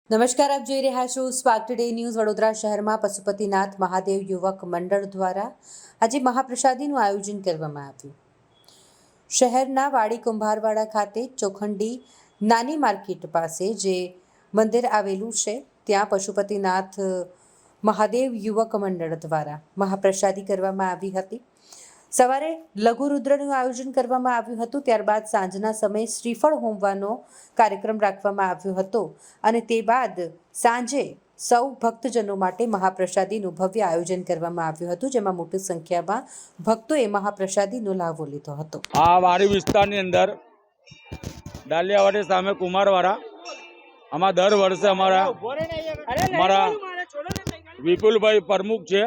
નમસ્કાર, આપ જોઈ રહ્યા છો સ્પાર્ક ટુડે ન્યૂઝ. વડોદરા શહેરમાં પશુપતિનાથ મહાદેવ યુવક મંડળ દ્વારા આજે મહાપ્રસાદીનું આયોજન કરવામાં આવ્યું. શહેરના વાડી કુંભારવાડા ખાતે ચોખંડી નાની માર્કેટ પાસે જે મંદિર આવેલું છે ત્યાં પશુપતિનાથ મહાદેવ યુવક મંડળ દ્વારા મહાપ્રસાદી કરવામાં આવી હતી. સવારે લઘુરુદ્રનું આયોજન કરવામાં આવ્યું હતું. ત્યારબાદ સાંજના સમયે શ્રીફળ હોમવાનો કાર્યક્રમ રાખવામાં આવ્યો હતો અને તે બાદ સાંજે સૌ ભક્તજનો માટે મહાપ્રસાદીનું ભવ્ય આયોજન કરવામાં આવ્યું હતું, જેમાં મોટી સંખ્યામાં ભક્તોએ મહાપ્રસાદીનો લાભો લીધો હતો. આ વાડી વિસ્તારની અંદર ડાલિયાવાડી સામે કુમારવાડા આમાં દર વર્ષે અમારા વિપુલભાઈ પ્રમુખ છે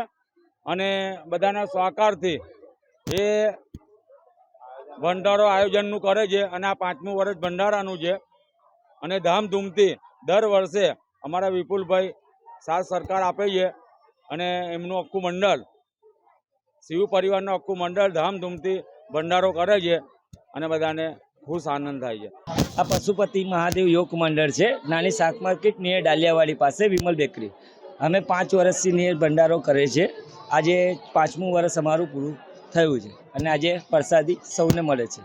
અને બધાના સહકારથી એ ભંડારો આયોજનનું કરે છે અને આ 5મું વર્ષ ભંડારાનું છે અને ધામધૂમથી દર વર્ષે અમારા વિપુલભાઈ સાથ સરકાર આપે છે અને એમનું આખું મંડળ શિવ પરિવારનું આખું મંડળ ધામધૂમથી ભંડારો કરે છે અને બધાને ખુશ આનંદ થાય છે. આ પશુપતિ મહાદેવ યોગ મંડળ છે, નાની શાક માર્કેટ નિયર ડાલિયાવાડી પાસે વિમલ બેકરી. અમે 5 વર્ષથી નિયર ભંડારો કરે છે. આજે 5મું વર્ષ અમારું પૂરું થયું છે અને આજે પ્રસાદી સૌને મળે છે.